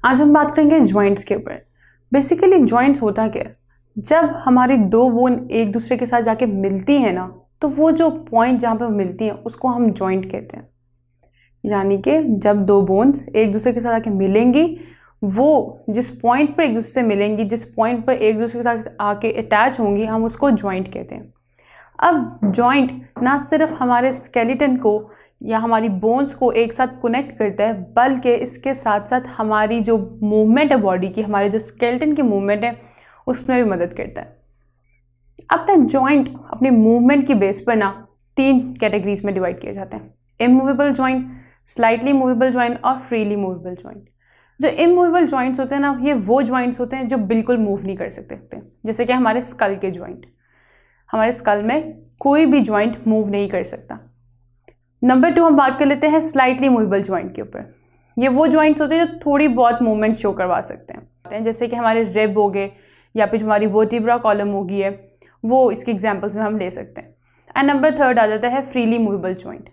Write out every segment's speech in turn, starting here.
आज हम बात करेंगे जॉइंट्स के ऊपर। बेसिकली जॉइंट्स होता क्या है, जब हमारी दो बोन एक दूसरे के साथ जाके मिलती हैं ना, तो वो जो पॉइंट जहाँ पे मिलती हैं उसको हम जॉइंट कहते हैं। यानी कि जब दो बोन्स एक दूसरे के साथ आके मिलेंगी, वो जिस पॉइंट पर एक दूसरे से मिलेंगी, जिस पॉइंट पर एक दूसरे के साथ आके अटैच होंगी, हम उसको जॉइंट कहते हैं। अब जॉइंट ना सिर्फ हमारे स्केलेटन को या हमारी बोन्स को एक साथ कनेक्ट करता है, बल्कि इसके साथ साथ हमारी जो मूवमेंट है बॉडी की, हमारे जो स्केलेटन की मूवमेंट है, उसमें भी मदद करता है। अपना जॉइंट अपने मूवमेंट की बेस पर ना 3 कैटेगरीज में डिवाइड किए जाते हैं: immovable joint, slightly movable joint और फ्रीली मूवेबल जॉइंट। जो इमूवेबल जॉइंट्स होते हैं ना, ये वो जॉइंट्स होते हैं जो बिल्कुल मूव नहीं कर सकते, जैसे कि हमारे स्कल के जॉइंट। हमारे स्कल में कोई भी जॉइंट मूव नहीं कर सकता। नंबर 2 हम बात कर लेते हैं स्लाइटली मूवेबल जॉइंट के ऊपर। ये वो जॉइंट्स होते हैं जो थोड़ी बहुत मूवमेंट शो करवा सकते हैं, जैसे कि हमारे रिब हो गए या फिर हमारी वर्टिब्रा कॉलम होगी है, वो इसके एग्जांपल्स में हम ले सकते हैं। एंड नंबर 3 आ जाता है फ्रीली मूवेबल जॉइंट।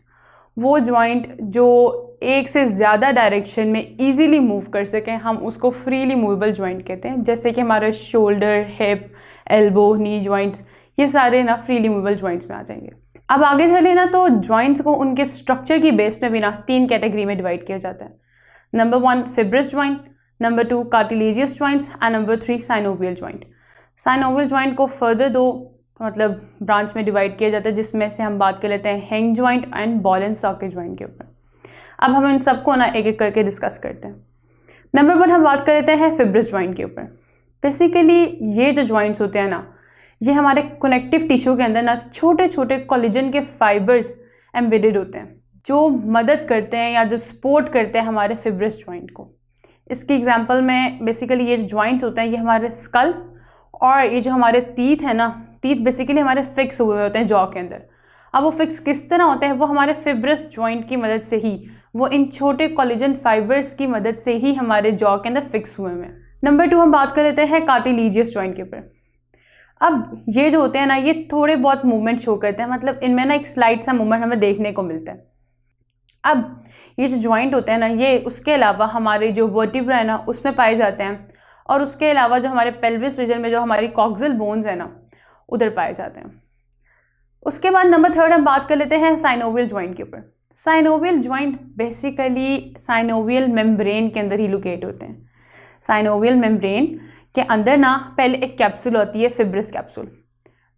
वो जॉइंट जो एक से ज़्यादा डायरेक्शन में इजीली मूव कर सकें, हम उसको फ्रीली मूवेबल जॉइंट कहते हैं, जैसे कि हमारे शोल्डर, हिप, एल्बो, नी जॉइंट्स, ये सारे ना फ्रीली मूवेबल जॉइंट्स में आ जाएंगे। अब आगे चले ना, तो जॉइंट्स को उनके स्ट्रक्चर की बेस पे भी ना 3 कैटेगरी में डिवाइड किया जाता है। Number 1 fibrous joint, number 2 cartilaginous joints and number 3 synovial joint. Synovial joint को फर्दर 2 ब्रांच में डिवाइड किया जाता है, जिसमें से हम बात कर लेते हैं hang joint and ball and socket joint के ऊपर। अब हम इन सबको ना एक एक करके डिस्कस करते हैं। नंबर 1 हम बात कर लेते हैं फिब्रस जॉइंट के ऊपर। बेसिकली ये जो जॉइंट्स होते हैं ना, ये हमारे कनेक्टिव टिश्यू के अंदर ना छोटे छोटे कोलेजन के फाइबर्स एम्बेडेड होते हैं, जो मदद करते हैं या जो सपोर्ट करते हैं हमारे फिब्रस जॉइंट को। इसकी एग्जांपल में बेसिकली ये जो जॉइंट होते हैं, ये हमारे स्कल और ये जो हमारे टीथ है ना, टीथ बेसिकली हमारे फिक्स हुए होते हैं जॉ के अंदर। अब वो फिक्स किस तरह होते हैं, वो हमारे फिब्रस जॉइंट की मदद से ही, वो इन छोटे कोलेजन फाइबर्स की मदद से ही हमारे जॉ के अंदर फिक्स हुए हैं। नंबर 2 हम बात कर लेते हैं कार्टिलेजियस जॉइंट के ऊपर। अब ये जो होते हैं ना, ये थोड़े बहुत मूवमेंट शो करते हैं, मतलब इनमें ना एक स्लाइड सा मूवमेंट हमें देखने को मिलता है। अब ये जो जॉइंट होते हैं ना, ये उसके अलावा हमारे जो वर्टिब्रा है ना, उसमें पाए जाते हैं, और उसके अलावा जो हमारे पेल्विस रीजन में जो हमारी कॉक्सिल बोन्स है ना, उधर पाए जाते हैं। उसके बाद नंबर 3 हम बात कर लेते हैं साइनोवियल जॉइंट के ऊपर। Synovial joint basically synovial membrane के अंदर ही लोकेट होते हैं। साइनोवियल मेम्ब्रेन के अंदर ना पहले एक कैप्सूल होती है, फिब्रस कैप्सूल,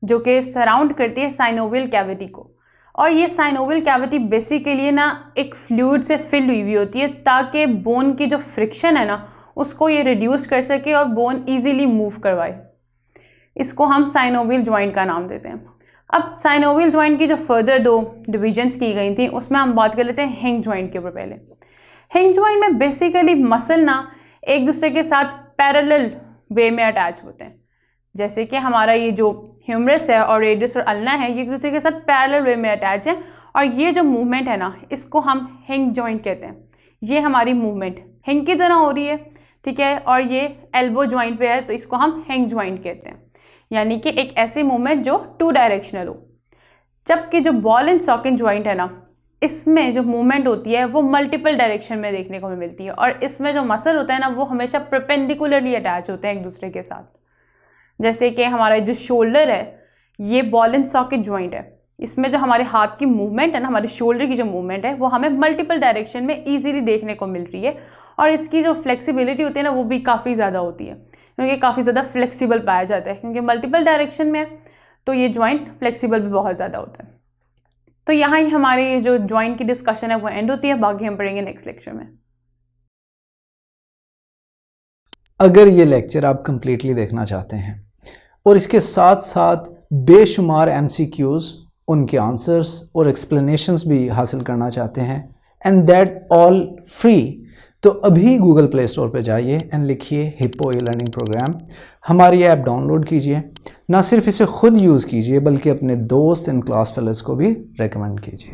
जो कि सराउंड करती है साइनोवियल कैविटी को। और ये साइनोवियल कैविटी बेसिकली ना एक फ्लूइड से फिल हुई होती है, ताकि बोन की जो फ्रिक्शन है ना, उसको ये रिड्यूस कर सके और बोन इजीली मूव करवाए। इसको हम साइनोवियल जॉइंट का नाम देते हैं। अब साइनोवियल जॉइंट की जो फर्दर 2 डिविजन्स की गई थी, उसमें हम बात कर लेते हैं हिंग जॉइंट के ऊपर। पहले हिंग जॉइंट में बेसिकली मसल ना एक दूसरे के साथ पैरेलल वे में अटैच होते हैं, जैसे कि हमारा ये जो ह्यूमरस है और रेडियस और अल्ना है, ये एक दूसरे के साथ पैरेलल वे में अटैच है, और ये जो मूवमेंट है ना, इसको हम हिंग जॉइंट कहते हैं। ये हमारी मूवमेंट हिंग की तरह हो रही है, ठीक है, और ये एल्बो जॉइंट पे है, तो इसको हम हिंग जॉइंट कहते हैं, यानी कि एक ऐसी मूवमेंट जो 2 डायरेक्शनल हो। जबकि जो बॉल एंड सॉकेट जॉइंट है ना, इसमें जो मूवमेंट होती है वो मल्टीपल डायरेक्शन में देखने को मिलती है, और इसमें जो मसल होता है ना, वो हमेशा परपेंडिकुलरली अटैच होते हैं एक दूसरे के साथ। जैसे कि हमारा जो शोल्डर है, ये बॉल एंड सॉकेट जॉइंट है, इसमें जो हमारे हाथ की मूवमेंट है ना, हमारे शोल्डर की जो मूवमेंट है, वो हमें मल्टीपल डायरेक्शन में ईजिली देखने को मिल रही है, और इसकी जो फ्लेक्सिबिलिटी होती है ना, वो भी काफ़ी ज़्यादा होती है, क्योंकि काफ़ी ज़्यादा फ्लेक्सिबल पाया जाता है, क्योंकि मल्टीपल डायरेक्शन में तो ये जॉइंट फ्लेक्सिबल भी बहुत ज़्यादा होता है। तो यहाँ ही हमारी जो जॉइंट की डिस्कशन है वो एंड होती है, बाकी हम पढ़ेंगे नेक्स्ट लेक्चर में। अगर ये लेक्चर आप कंप्लीटली देखना चाहते हैं और इसके साथ साथ बेशुमार MCQs, उनके आंसर्स और एक्सप्लेनेशंस भी हासिल करना चाहते हैं, एंड दैट ऑल फ्री, तो अभी गूगल प्ले स्टोर पे जाइए एंड लिखिए हिप्पो ई-लर्निंग प्रोग्राम। हमारी ऐप डाउनलोड कीजिए, ना सिर्फ इसे खुद यूज़ कीजिए बल्कि अपने दोस्त एंड क्लास फेलोज़ को भी रेकमेंड कीजिए।